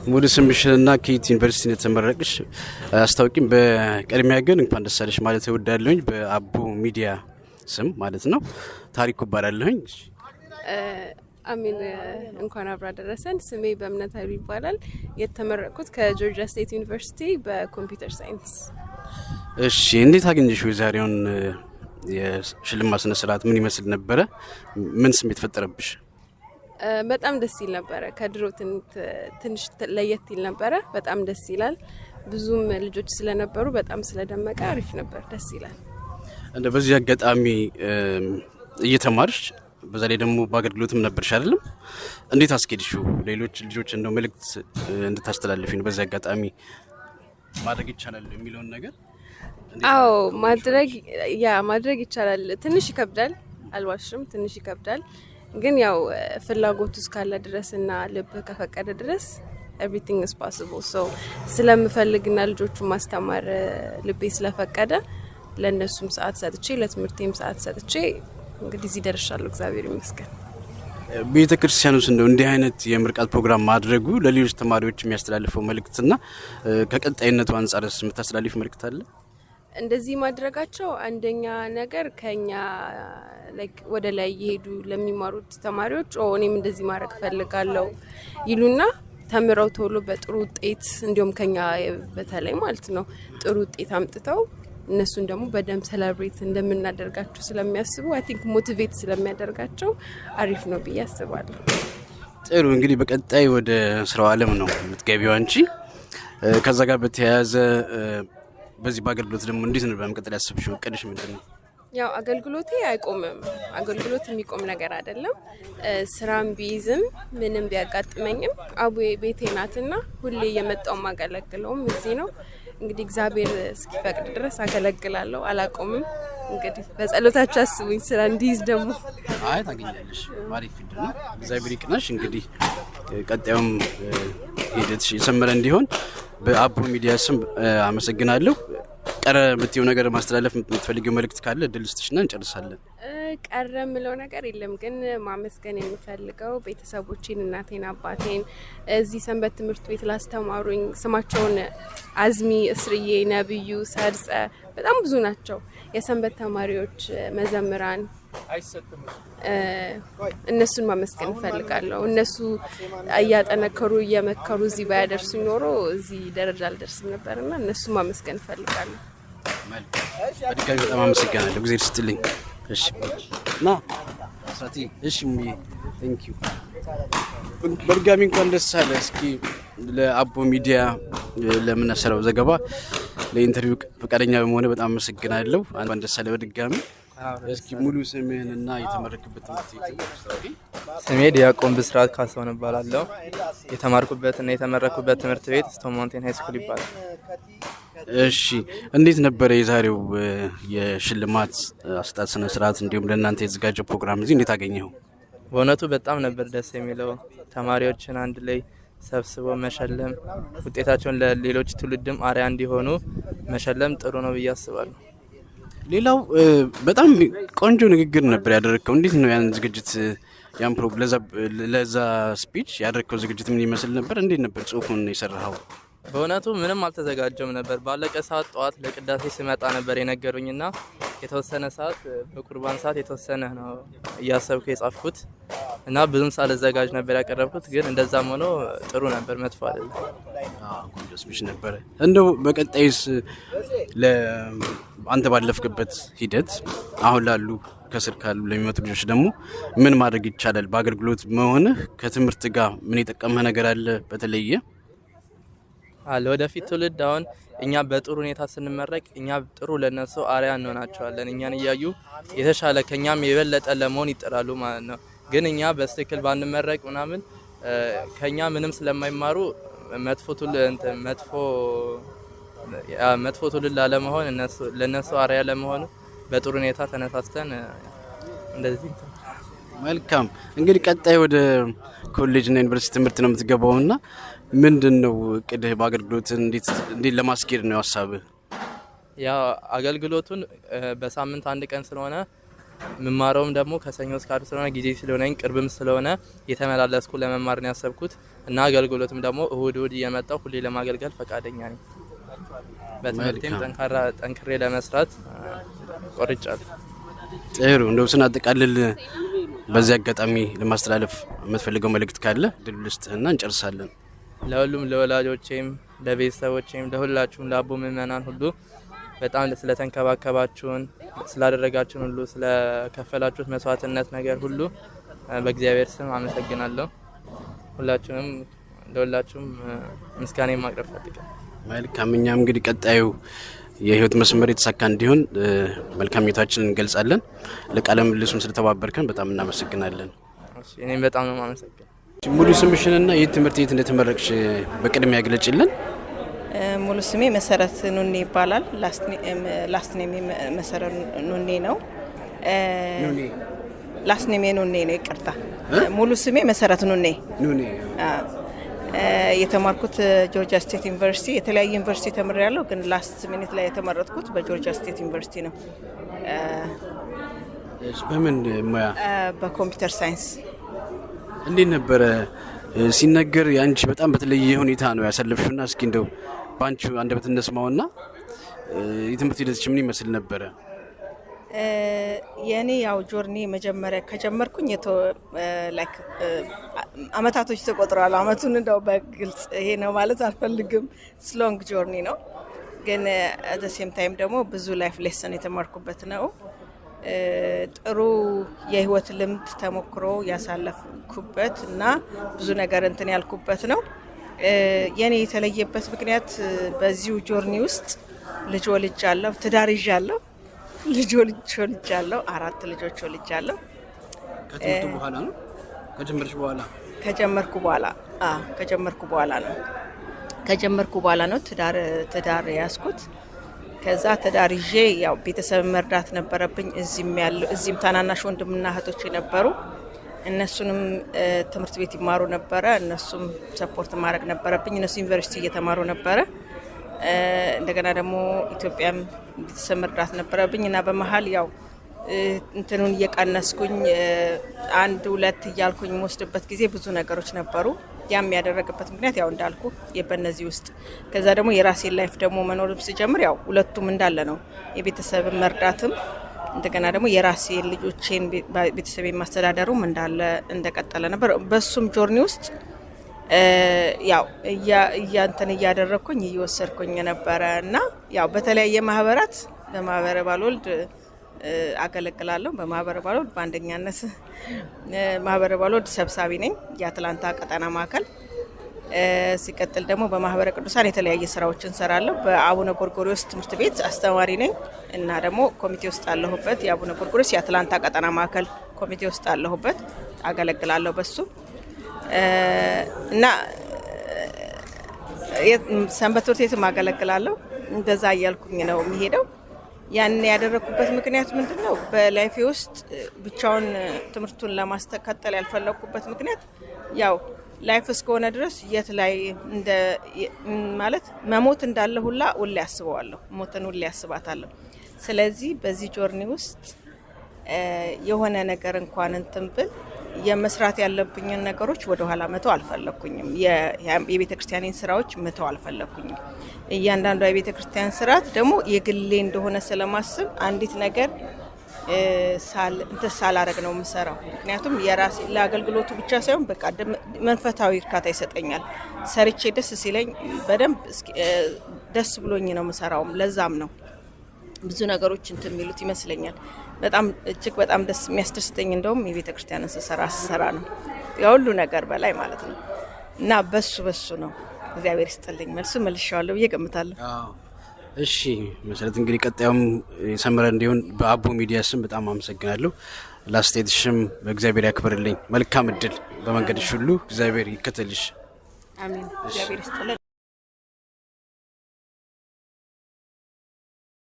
ሙሉ ስምሽንና ከየት ዩኒቨርሲቲ ነው የተመረቅሽ አስታውቂኝ። በቅድሚያ ግን እንኳን ደስ አለሽ ማለት እወዳለሁኝ። በአቦ ሚዲያ ስም ማለት ነው። ታሪኩ እባላለሁኝ። አሚን እንኳን አብራ ደረሰን። ስሜ በእምነት ኃይሉ ይባላል። የተመረቅኩት ከጆርጂያ ስቴት ዩኒቨርሲቲ በኮምፒውተር ሳይንስ። እሺ፣ እንዴት አገኘሽው የዛሬውን የሽልማት ስነ ስርዓት? ምን ይመስል ነበረ? ምን ስሜት ፈጠረብሽ? በጣም ደስ ይል ነበረ። ከድሮ ትንሽ ለየት ይል ነበረ። በጣም ደስ ይላል። ብዙም ልጆች ስለነበሩ በጣም ስለደመቀ አሪፍ ነበር። ደስ ይላል። እንደ በዚህ አጋጣሚ እየተማርሽ በዛ ላይ ደግሞ በአገልግሎትም ነበርሽ አይደለም? እንዴት አስኬድሽው? ሌሎች ልጆች እንደው መልእክት እንድታስተላልፊ ነው በዚህ አጋጣሚ ማድረግ ይቻላል የሚለውን ነገር። አዎ ማድረግ ይቻላል። ትንሽ ይከብዳል፣ አልዋሽም፣ ትንሽ ይከብዳል። ግን ያው ፍላጎቱ እስካለ ድረስና ልብ ከፈቀደ ድረስ everything is possible። ስለምፈልግና ልጆቹን ማስተማር ልቤ ስለፈቀደ ለነሱም ሰዓት ሰጥቼ ለትምህርቴም ሰዓት ሰጥቼ እንግዲህ እዚህ ደርሻለሁ። እግዚአብሔር ይመስገን። ቤተክርስቲያን ውስጥ እንደው እንዲህ አይነት የምርቃት ፕሮግራም ማድረጉ ለሌሎች ተማሪዎች የሚያስተላልፈው መልእክትና ከቀጣይነቱ አንጻርስ የምታስተላልፍ መልእክት አለ? እንደዚህ ማድረጋቸው አንደኛ ነገር ከኛ ወደ ላይ እየሄዱ ለሚማሩት ተማሪዎች እኔም እንደዚህ ማድረግ ፈልጋለሁ ይሉና ተምረው ቶሎ በጥሩ ውጤት እንዲሁም ከኛ በተለይ ማለት ነው ጥሩ ውጤት አምጥተው እነሱን ደግሞ በደንብ ሴሌብሬት እንደምናደርጋቸው ስለሚያስቡ አይ ቲንክ ሞቲቬት ስለሚያደርጋቸው አሪፍ ነው ብዬ አስባለሁ። ጥሩ፣ እንግዲህ በቀጣይ ወደ ስራው ዓለም ነው የምትገቢው አንቺ። ከዛ ጋር በተያያዘ በዚህ በአገልግሎት ደግሞ እንዴት ነው በመቀጠል ያሰብሽው? እቅድሽ ምንድን ነው? ያው አገልግሎቴ አይቆምም። አገልግሎት የሚቆም ነገር አይደለም። ስራም ቢይዝም ምንም ቢያጋጥመኝም አቡዬ ቤቴ ናትና ሁሌ የመጣው ማገለግለውም እዚህ ነው። እንግዲህ እግዚአብሔር እስኪፈቅድ ድረስ አገለግላለሁ፣ አላቆምም። እንግዲህ በጸሎታችሁ አስቡኝ። ስራ እንዲይዝ ደግሞ ታገኛለሽ። አሪፍ ፊልድ ነው። እግዚአብሔር ይቅናሽ። እንግዲህ ቀጣዩም ሂደትሽ የሰመረ እንዲሆን በአቦ ሚዲያ ስም አመሰግናለሁ። ቀረ የምትይው ነገር ማስተላለፍ የምትፈልጊው መልእክት ካለ እድል ስጥሽና እንጨርሳለን። ቀረ የምለው ነገር የለም፣ ግን ማመስገን የምፈልገው ቤተሰቦቼን፣ እናቴን፣ አባቴን እዚህ ሰንበት ትምህርት ቤት ላስተማሩኝ፣ ስማቸውን አዝሚ፣ እስርዬ፣ ነብዩ፣ ሰርጸ በጣም ብዙ ናቸው። የሰንበት ተማሪዎች፣ መዘምራን፣ እነሱን ማመስገን እፈልጋለሁ። እነሱ እያጠነከሩ እየመከሩ እዚህ ባያደርሱ ኖሮ እዚህ ደረጃ አልደርስም ነበርና እነሱን ማመስገን እፈልጋለሁ። በድጋሚ በጣም አመሰግናለሁ። ጊዜ ስትልኝ እሺ ና ሳቲ እሺ ቴንክ ዩ። በድጋሚ እንኳን ደስ አለ። እስኪ ለአቦ ሚዲያ ለምናሰራው ዘገባ ለኢንተርቪው ፈቃደኛ በመሆነ በጣም አመሰግናለሁ። እንኳን ደስ አለ በድጋሚ። እስኪ ሙሉ ስምህንና የተመረክበት ትምህርት ቤት? ስሜ ዲያቆን ብስራት ካሳሁን እባላለሁ። የተማርኩበትና የተመረኩበት ትምህርት ቤት ስቶን ማውንቴን ሃይ ስኩል ይባላል። እሺ፣ እንዴት ነበረ የዛሬው የሽልማት አሰጣጥ ስነ ስርዓት እንዲሁም ለእናንተ የተዘጋጀው ፕሮግራም እዚህ እንዴት አገኘኸው? በእውነቱ በጣም ነበር ደስ የሚለው። ተማሪዎችን አንድ ላይ ሰብስቦ መሸለም፣ ውጤታቸውን ለሌሎች ትውልድም አርአያ እንዲሆኑ መሸለም ጥሩ ነው ብዬ አስባለሁ። ሌላው በጣም ቆንጆ ንግግር ነበር ያደረግከው። እንዴት ነው ያን ዝግጅት ለዛ ስፒች ያደረግከው ዝግጅት ምን ይመስል ነበር? እንዴት ነበር ጽሁፉን የሰራኸው? በእውነቱ ምንም አልተዘጋጀም ነበር። ባለቀ ሰዓት ጠዋት ለቅዳሴ ስመጣ ነበር የነገሩኝና የተወሰነ ሰዓት በቁርባን ሰዓት የተወሰነ ነው እያሰብኩ የጻፍኩት እና ብዙም ሳልዘጋጅ ነበር ያቀረብኩት። ግን እንደዛም ሆኖ ጥሩ ነበር፣ መጥፎ አይደለም። ቆንጆ ስፒች ነበር። እንደው በቀጣይስ አንተ ባለፍክበት ሂደት አሁን ላሉ ከስር ካሉ ለሚመጡ ልጆች ደግሞ ምን ማድረግ ይቻላል? በአገልግሎት መሆንህ ከትምህርት ጋር ምን የጠቀመህ ነገር አለ በተለየ? ለወደፊት ትውልድ አሁን እኛ በጥሩ ሁኔታ ስንመረቅ እኛ ጥሩ ለነሱ አርአያ እንሆናቸዋለን። እኛን እያዩ የተሻለ ከኛም የበለጠ ለመሆን ይጥራሉ ማለት ነው። ግን እኛ በትክክል ባንመረቅ ምናምን ከኛ ምንም ስለማይማሩ መጥፎ ትውልድ ላለመሆን ለነሱ አርአያ ለመሆን በጥሩ ሁኔታ ተነሳስተን እንደዚህ። መልካም፣ እንግዲህ ቀጣይ ወደ ኮሌጅና ዩኒቨርሲቲ ትምህርት ነው የምትገባውና ምንድነው እቅድህ? በአገልግሎት እንዴት ለማስኬድ ነው ሐሳብህ? ያው አገልግሎቱን በሳምንት አንድ ቀን ስለሆነ የምማረውም ደግሞ ከሰኞ እስከ ዓርብ ስለሆነ ጊዜ ስለሆነኝ ቅርብም ስለሆነ የተመላለስኩ ለመማር ነው ያሰብኩት እና አገልግሎትም ደግሞ እሁድ እየመጣሁ ሁሌ ለማገልገል ፈቃደኛ ነኝ። በትምህርቴም ጠንክሬ ለመስራት ቆርጫለሁ። ጥሩ። እንደው ስናጠቃልል በዚህ አጋጣሚ ለማስተላለፍ የምትፈልገው መልእክት ካለ ድል ልስጥህና እንጨርሳለን። ለሁሉም ለወላጆቼም፣ ለቤተሰቦቼም፣ ለሁላችሁም ለአቦ ምእመናን ሁሉ በጣም ስለተንከባከባችሁን፣ ስላደረጋችሁን ሁሉ፣ ስለከፈላችሁት መስዋዕትነት ነገር ሁሉ በእግዚአብሔር ስም አመሰግናለሁ። ሁላችሁንም ለሁላችሁም ምስጋናዬን ማቅረብ ፈልጋለሁ። መልካም። እኛም እንግዲህ ቀጣዩ የህይወት መስመር የተሳካ እንዲሆን መልካም ምኞታችንን እንገልጻለን። ለቃለ ምልልሱም ስለተባበርከን በጣም እናመሰግናለን። እኔም በጣም ነው የማመሰግነው። ሙሉ ስምሽንና የት ትምህርት ቤት እንደተመረቅሽ በቅድሚያ ግለጭልን። ሙሉ ስሜ መሰረት ኑኔ ይባላል። ላስት ኔም መሰረት ኑኔ ነው። ላስት ኔም ኑኔ ነው። ይቅርታ፣ ሙሉ ስሜ መሰረት ኑኔ። የተማርኩት ጆርጂያ ስቴት ዩኒቨርሲቲ፣ የተለያዩ ዩኒቨርሲቲ ተምሬያለሁ፣ ግን ላስት ሚኒት ላይ የተመረጥኩት በጆርጂያ ስቴት ዩኒቨርሲቲ ነው። በምን ሙያ? በኮምፒውተር ሳይንስ። እንዴት ነበረ ሲነገር ያንቺ በጣም በተለየ ሁኔታ ነው ያሳለፍሽውና እስኪ እንደው ባንቺ አንደበት እንስማውና የትምህርት ሂደትሽ ምን ይመስል ነበረ? የኔ ያው ጆርኒ መጀመሪያ ከጀመርኩኝ አመታቶች ተቆጥረዋል። አመቱን እንደው በግልጽ ይሄ ነው ማለት አልፈልግም። ስሎንግ ጆርኒ ነው፣ ግን አት ዘ ሴም ታይም ደግሞ ብዙ ላይፍ ሌሰን የተማርኩበት ነው። ጥሩ የህይወት ልምድ ተሞክሮ ያሳለፍኩበት እና ብዙ ነገር እንትን ያልኩበት ነው። የኔ የተለየበት ምክንያት በዚሁ ጆርኒ ውስጥ ልጅ ወልጃለሁ፣ ትዳር ይዣለሁ፣ ልጅ ወልጃለሁ፣ 4 ልጆች ወልጃለሁ። ከትምህርቱ በኋላ ነው? ከጀመርኩ በኋላ ነው ትዳር ያስኩት። ከዛ ትዳር ይዤ ያው ቤተሰብ መርዳት ነበረብኝ። እዚህም ታናናሽ ወንድምና እህቶች ነበሩ። እነሱንም ትምህርት ቤት ይማሩ ነበረ። እነሱም ሰፖርት ማድረግ ነበረብኝ። እነሱ ዩኒቨርሲቲ እየተማሩ ነበረ። እንደገና ደግሞ ኢትዮጵያም ቤተሰብ መርዳት ነበረብኝ እና በመሀል ያው እንትኑን እየቀነስኩኝ 1 2 እያልኩኝ ወስድበት ጊዜ ብዙ ነገሮች ነበሩ። ያም ያደረገበት ምክንያት ያው እንዳልኩ በእነዚህ ውስጥ ከዛ ደግሞ የራሴን ላይፍ ደግሞ መኖርም ሲጀምር ያው ሁለቱም እንዳለ ነው። የቤተሰብ መርዳትም እንደገና ደግሞ የራሴን ልጆቼን ቤተሰቤን ማስተዳደሩም እንዳለ እንደቀጠለ ነበር። በሱም ጆርኒ ውስጥ ያው እንትን እያደረኩኝ እየወሰድኩኝ ነበረ እና ያው በተለያየ ማህበራት በማህበረ ባልወልድ አገለግላለሁ። በማህበረ ባልወልድ በአንደኛነት ማህበረ ባልወልድ ሰብሳቢ ነኝ፣ የአትላንታ ቀጠና ማዕከል። ሲቀጥል ደግሞ በማህበረ ቅዱሳን የተለያየ ስራዎችን ሰራለሁ። በአቡነ ጎርጎሪዮስ ትምህርት ቤት አስተማሪ ነኝ እና ደግሞ ኮሚቴ ውስጥ አለሁበት። የአቡነ ጎርጎሪዮስ የአትላንታ ቀጠና ማዕከል ኮሚቴ ውስጥ አለሁበት፣ አገለግላለሁ በሱ እና ሰንበት ትምህርት ቤትም አገለግላለሁ። እንደዛ እያልኩኝ ነው የሚሄደው። ያን ያደረኩበት ምክንያት ምንድነው? በላይፌ ውስጥ ብቻውን ትምህርቱን ለማስተካከል ያልፈለኩበት ምክንያት ያው ላይፍ እስከሆነ ድረስ የት ላይ ማለት መሞት እንዳለ ሁላ ሁሌ ያስበዋለሁ፣ ሞትን ሁሌ ያስባታለሁ። ስለዚህ በዚህ ጆርኒ ውስጥ የሆነ ነገር እንኳን እንትን ብል የመስራት ያለብኝን ነገሮች ወደ ኋላ መተው አልፈለኩኝም። የቤተ ክርስቲያኔን ስራዎች መተው አልፈለኩኝም። እያንዳንዱ የቤተ ክርስቲያን ስርዓት ደግሞ የግሌ እንደሆነ ስለማስብ አንዲት ነገር ሳላረግ ነው የምሰራው። ምክንያቱም የራሴ ለአገልግሎቱ ብቻ ሳይሆን በቃ መንፈሳዊ እርካታ ይሰጠኛል። ሰርቼ ደስ ሲለኝ በደንብ ደስ ብሎኝ ነው የምሰራው። ለዛም ነው ብዙ ነገሮች እንትን የሚሉት ይመስለኛል። በጣም እጅግ በጣም ደስ የሚያስደስተኝ እንደውም የቤተ ክርስቲያንን ስሰራ ነው የሁሉ ነገር በላይ ማለት ነው። እና በሱ ነው። እግዚአብሔር ይስጥልኝ። መልሼዋለሁ ብዬ ገምታለሁ። እሺ መሰረት፣ እንግዲህ ቀጣዩም የሰመረ እንዲሆን በአቦ ሚዲያ ስም በጣም አመሰግናለሁ። ላስተያየትሽም በእግዚአብሔር ያክብርልኝ። መልካም እድል በመንገድሽ ሁሉ እግዚአብሔር ይከተልሽ። አሜን። እግዚአብሔር ይስጥልኝ።